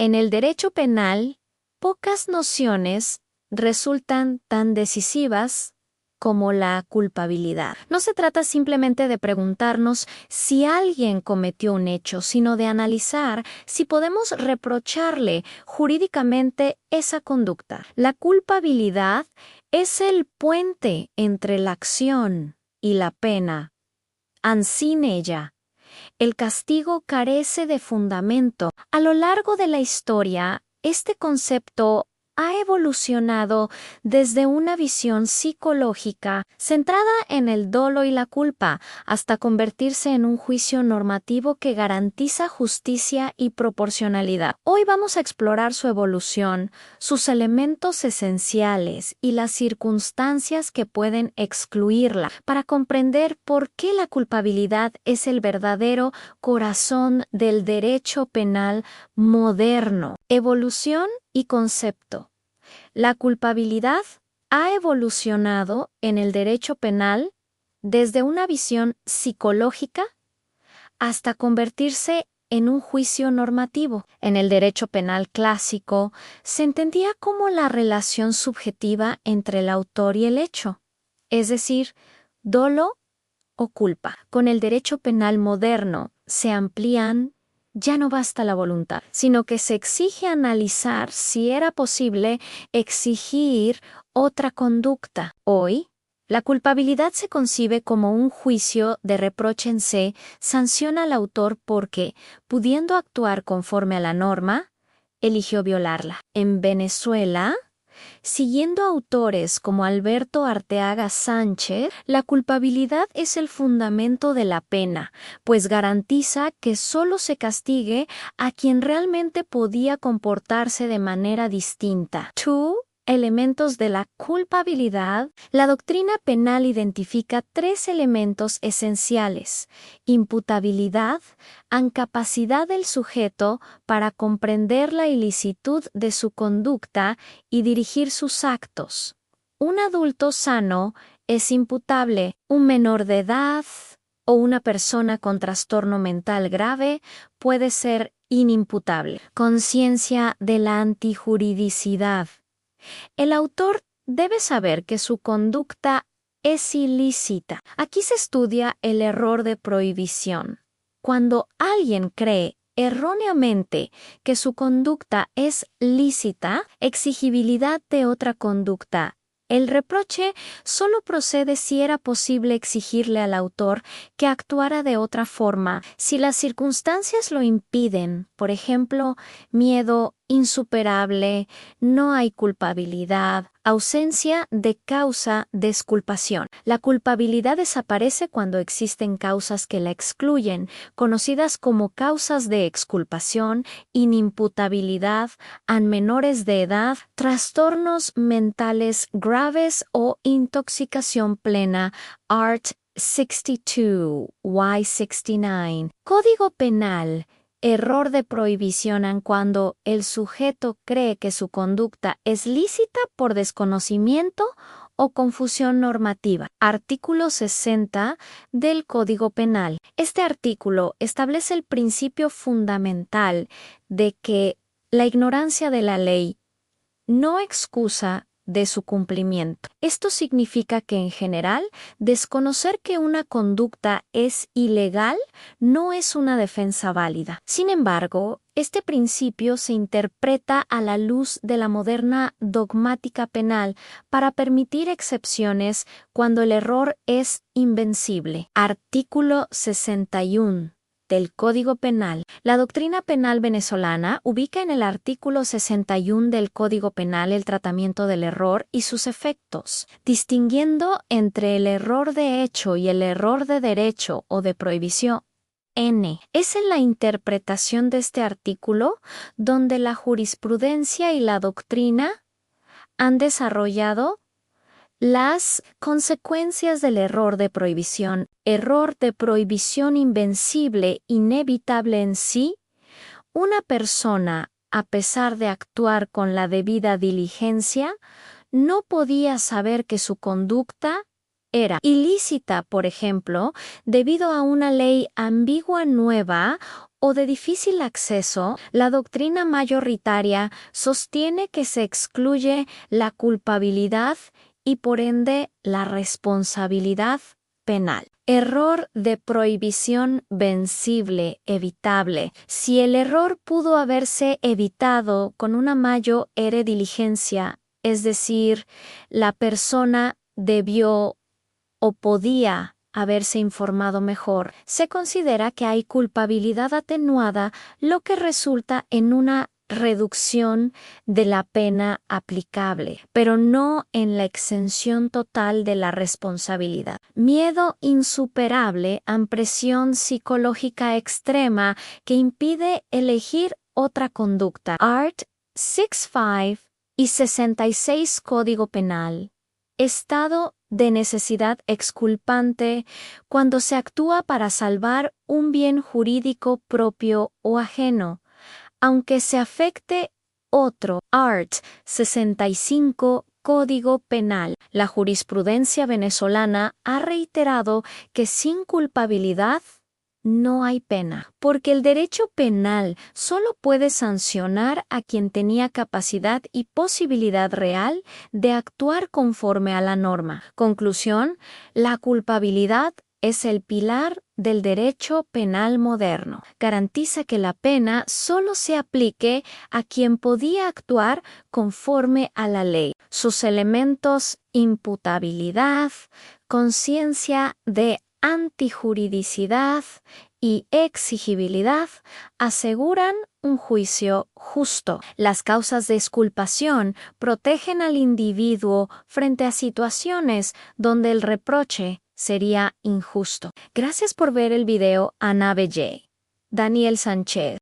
En el derecho penal, pocas nociones resultan tan decisivas como la culpabilidad. No se trata simplemente de preguntarnos si alguien cometió un hecho, sino de analizar si podemos reprocharle jurídicamente esa conducta. La culpabilidad es el puente entre la acción y la pena. Sin ella, el castigo carece de fundamento. A lo largo de la historia, este concepto ha evolucionado desde una visión psicológica centrada en el dolo y la culpa, hasta convertirse en un juicio normativo que garantiza justicia y proporcionalidad. Hoy vamos a explorar su evolución, sus elementos esenciales y las circunstancias que pueden excluirla, para comprender por qué la culpabilidad es el verdadero corazón del derecho penal moderno. Evolución y concepto. La culpabilidad ha evolucionado en el derecho penal desde una visión psicológica hasta convertirse en un juicio normativo. En el derecho penal clásico se entendía como la relación subjetiva entre el autor y el hecho, es decir, dolo o culpa. Con el derecho penal moderno se amplían. Ya no basta la voluntad, sino que se exige analizar si era posible exigir otra conducta. Hoy, la culpabilidad se concibe como un juicio de reproche en se, sanciona al autor porque, pudiendo actuar conforme a la norma, eligió violarla. En Venezuela, siguiendo autores como Alberto Arteaga Sánchez, la culpabilidad es el fundamento de la pena, pues garantiza que solo se castigue a quien realmente podía comportarse de manera distinta. Elementos de la culpabilidad. La doctrina penal identifica 3 elementos esenciales: imputabilidad, incapacidad del sujeto para comprender la ilicitud de su conducta y dirigir sus actos. Un adulto sano es imputable, un menor de edad o una persona con trastorno mental grave puede ser inimputable. Conciencia de la antijuridicidad. El autor debe saber que su conducta es ilícita. Aquí se estudia el error de prohibición. Cuando alguien cree erróneamente que su conducta es lícita, exigibilidad de otra conducta. El reproche solo procede si era posible exigirle al autor que actuara de otra forma. Si las circunstancias lo impiden, por ejemplo, miedo insuperable, no hay culpabilidad, ausencia de causa de exculpación. La culpabilidad desaparece cuando existen causas que la excluyen, conocidas como causas de exculpación, inimputabilidad, a menores de edad, trastornos mentales graves o intoxicación plena, Art. 62, Y69. Código Penal. Error de prohibición cuando el sujeto cree que su conducta es lícita por desconocimiento o confusión normativa. Artículo 60 del Código Penal. Este artículo establece el principio fundamental de que la ignorancia de la ley no excusa de su cumplimiento. Esto significa que, en general, desconocer que una conducta es ilegal no es una defensa válida. Sin embargo, este principio se interpreta a la luz de la moderna dogmática penal para permitir excepciones cuando el error es invencible. Artículo 61 del Código Penal. La doctrina penal venezolana ubica en el artículo 61 del Código Penal el tratamiento del error y sus efectos, distinguiendo entre el error de hecho y el error de derecho o de prohibición. Es en la interpretación de este artículo donde la jurisprudencia y la doctrina han desarrollado las consecuencias del error de prohibición invencible, inevitable en sí. Una persona, a pesar de actuar con la debida diligencia, no podía saber que su conducta era ilícita, por ejemplo, debido a una ley ambigua nueva o de difícil acceso, la doctrina mayoritaria sostiene que se excluye la culpabilidad y por ende la responsabilidad penal. Error de prohibición vencible, evitable. Si el error pudo haberse evitado con una mayor diligencia, es decir, la persona debió o podía haberse informado mejor, se considera que hay culpabilidad atenuada, lo que resulta en una reducción de la pena aplicable, pero no en la exención total de la responsabilidad. Miedo insuperable a presión psicológica extrema que impide elegir otra conducta. Art. 65 y 66 Código Penal. Estado de necesidad exculpante cuando se actúa para salvar un bien jurídico propio o ajeno, aunque se afecte otro. Art. 65 Código Penal. La jurisprudencia venezolana ha reiterado que sin culpabilidad no hay pena, porque el derecho penal solo puede sancionar a quien tenía capacidad y posibilidad real de actuar conforme a la norma. Conclusión: la culpabilidad es el pilar del derecho penal moderno. Garantiza que la pena solo se aplique a quien podía actuar conforme a la ley. Sus elementos: imputabilidad, conciencia de antijuridicidad y exigibilidad aseguran un juicio justo. Las causas de exculpación protegen al individuo frente a situaciones donde el reproche sería injusto. Gracias por ver el video Ana Bellé. Daniel Sánchez.